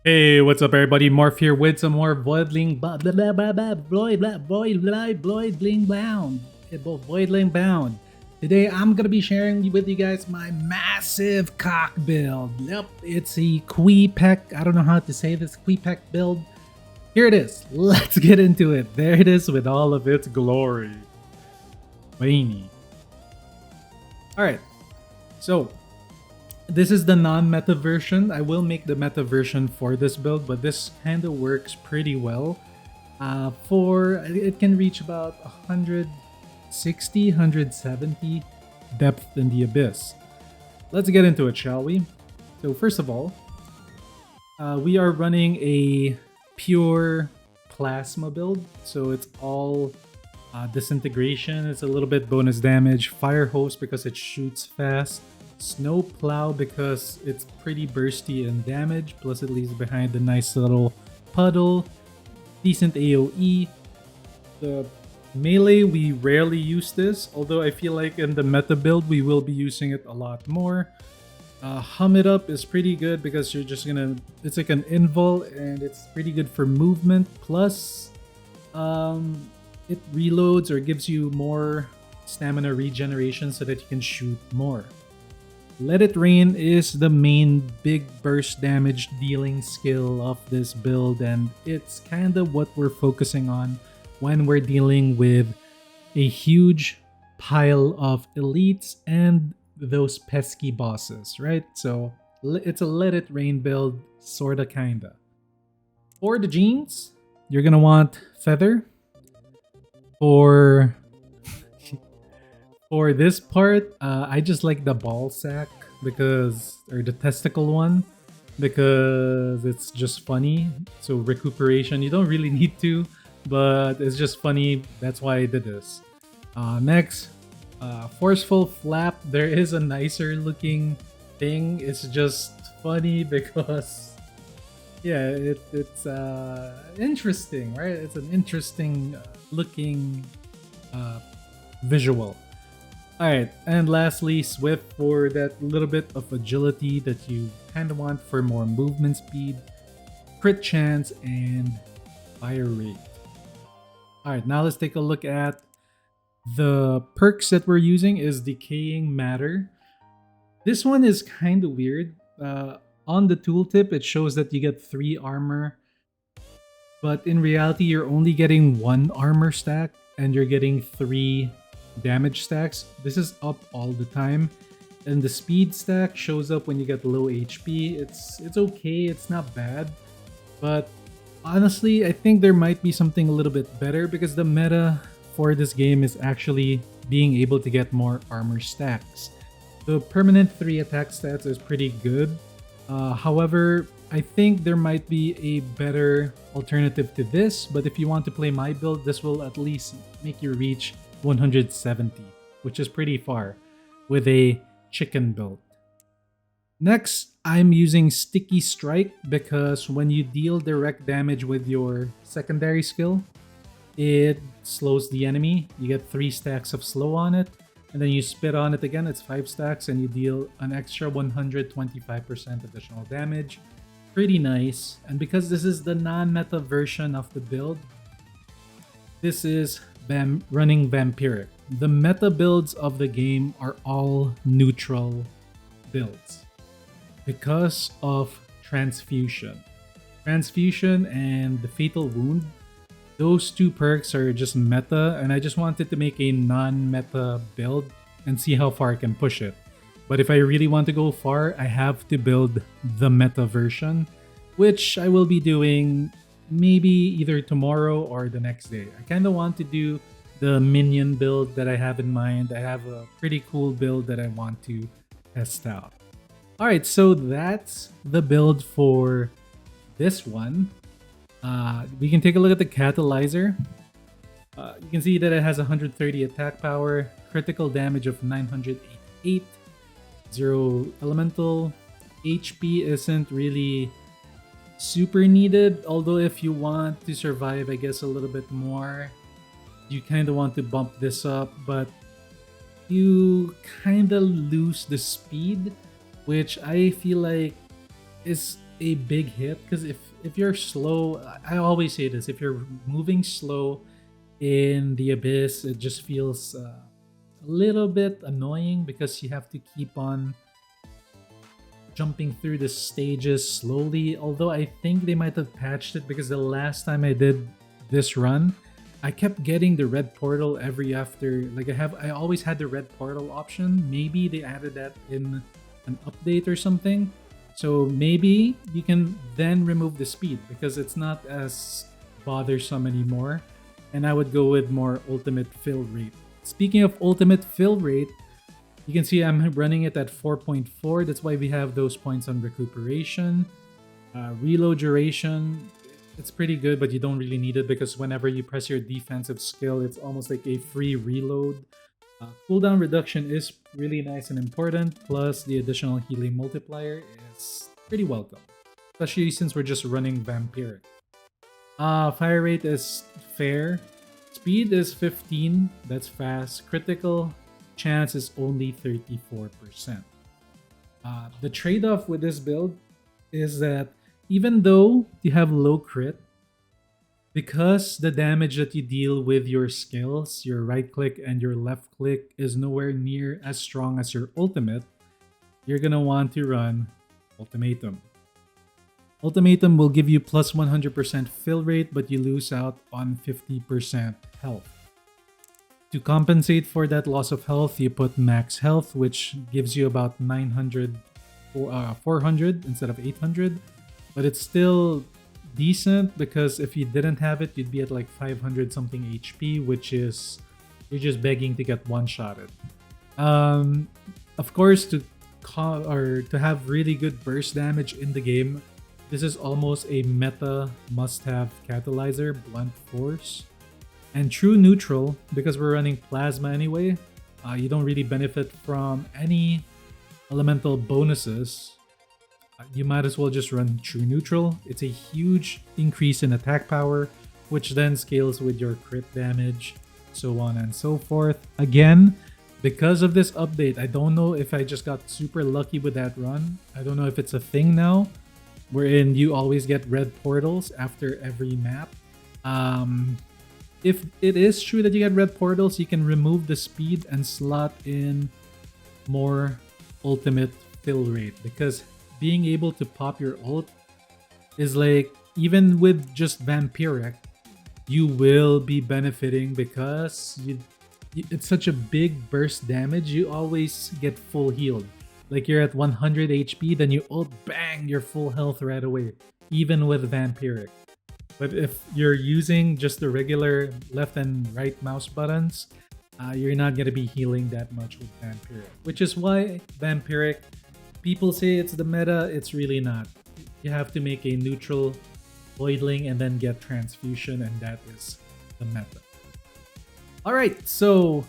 Hey, what's up, everybody? Morph here with some more Voidling Voidling Bound. Voidling Bound. Today, I'm gonna be sharing with you guys my massive cock build. Yep, it's a Kwipeck. I don't know how to say this Kwipeck build. Here it is. Let's get into it. There it is with all of its glory. Veiny. All right. So this is the non-meta version. I will make the meta version for this build, but this kind of works pretty well. It can reach about 160, 170 depth in the abyss. Let's get into it, shall we? So first of all, we are running a pure plasma build. So it's all disintegration. It's a little bit bonus damage. Fire hose because it shoots fast. Snow plow because it's pretty bursty and damage, plus it leaves behind a nice little puddle. Decent AoE. The melee, we rarely use this, although I feel like in the meta build we will be using it a lot more. Hum it up is pretty good because you're just gonna, it's like an invul and it's pretty good for movement, plus it reloads or gives you more stamina regeneration so that you can shoot more. Let It Rain is the main big burst damage dealing skill of this build, and it's kind of what we're focusing on when we're dealing with a huge pile of elites and those pesky bosses, right? So it's a Let It Rain build, sorta kinda. For the jeans, you're gonna want feather. For For this part, I just like the ball sack or the testicle one, because it's just funny. So recuperation, you don't really need to, but it's just funny. That's why I did this. Next, forceful flap. There is a nicer looking thing. It's just funny because, yeah, it's interesting, right? It's an interesting looking visual. Alright, and lastly, Swift for that little bit of agility that you kind of want for more movement speed, crit chance, and fire rate. Alright, now let's take a look at the perks that we're using is Decaying Matter. This one is kind of weird. On the tooltip, it shows that you get 3 armor, but in reality, you're only getting 1 armor stack and you're getting 3 damage stacks. This is up all the time, and the speed stack shows up when you get low HP. It's okay, it's not bad, but honestly I think there might be something a little bit better, because the meta for this game is actually being able to get more armor stacks. The permanent 3 attack stats is pretty good. However, I think there might be a better alternative to this, but if you want to play my build, this will at least make you reach 170, which is pretty far, with a chicken build. Next, I'm using Sticky Strike because when you deal direct damage with your secondary skill, it slows the enemy. You get 3 stacks of slow on it, and then you spit on it again, it's 5 stacks, and you deal an extra 125% additional damage. Pretty nice. And because this is the non-meta version of the build, this is running Vampiric. The meta builds of the game are all neutral builds because of Transfusion. Transfusion and the Fatal Wound, those 2 perks are just meta, and I just wanted to make a non-meta build and see how far I can push it. But if I really want to go far, I have to build the meta version, which I will be doing maybe either tomorrow or the next day. I kind of want to do the minion build that I have in mind. I have a pretty cool build that I want to test out. Alright, so that's the build for this one. We can take a look at the Catalyzer. You can see that it has 130 attack power, critical damage of 988, 0 elemental. HP isn't really super needed, although if you want to survive, I guess, a little bit more, you kind of want to bump this up, but you kind of lose the speed, which I feel like is a big hit, because if you're slow, I always say this, if you're moving slow in the abyss, it just feels a little bit annoying because you have to keep on jumping through the stages slowly. Although I think they might have patched it, because the last time I did this run, I kept getting the red portal every after. Like I always had the red portal option. Maybe they added that in an update or something. So maybe you can then remove the speed because it's not as bothersome anymore. And I would go with more ultimate fill rate. Speaking of ultimate fill rate, you can see I'm running it at 4.4. That's why we have those points on recuperation. Reload duration, it's pretty good, but you don't really need it because whenever you press your defensive skill, it's almost like a free reload. Cooldown reduction is really nice and important, plus the additional healing multiplier is pretty welcome, especially since we're just running Vampiric. Fire rate is fair. Speed is 15, that's fast. Critical chance is only 34%. The trade-off with this build is that even though you have low crit, because the damage that you deal with your skills, your right click and your left click, is nowhere near as strong as your ultimate, you're gonna want to run Ultimatum. Ultimatum will give you plus 100% fill rate, but you lose out on 50% health. To compensate for that loss of health, you put max health, which gives you about 900 or 400 instead of 800. But it's still decent because if you didn't have it, you'd be at like 500 something HP, which is you're just begging to get one-shotted. Of course, to have really good burst damage in the game, this is almost a meta must-have catalyzer, Blunt Force. And True Neutral, because we're running Plasma anyway, you don't really benefit from any elemental bonuses. You might as well just run True Neutral. It's a huge increase in attack power, which then scales with your crit damage, so on and so forth. Again, because of this update, I don't know if I just got super lucky with that run. I don't know if it's a thing now, wherein you always get red portals after every map. If it is true that you get red portals, you can remove the speed and slot in more ultimate fill rate, because being able to pop your ult is like, even with just Vampiric, you will be benefiting because it's such a big burst damage. You always get full healed. Like you're at 100 HP, then you ult, bang, you're full health right away, even with Vampiric. But if you're using just the regular left and right mouse buttons, you're not going to be healing that much with Vampiric. Which is why Vampiric, people say it's the meta, it's really not. You have to make a neutral Voidling and then get Transfusion, and that is the meta. Alright, so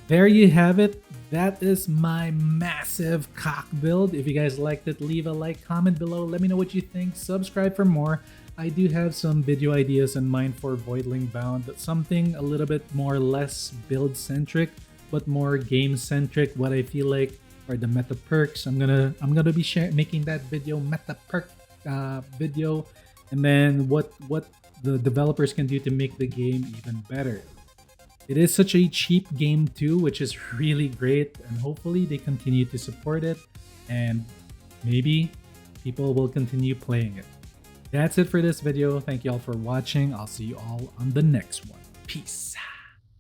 there you have it. That is my massive cock build. If you guys liked it, leave a like, comment below, let me know what you think, subscribe for more. I do have some video ideas in mind for Voidling Bound, something a little bit more less build-centric, but more game-centric. What I feel like are the meta perks. I'm gonna be making that video, meta perk video, and then what the developers can do to make the game even better. It is such a cheap game too, which is really great, and hopefully they continue to support it, and maybe people will continue playing it. That's it for this video. Thank you all for watching. I'll see you all on the next one. Peace.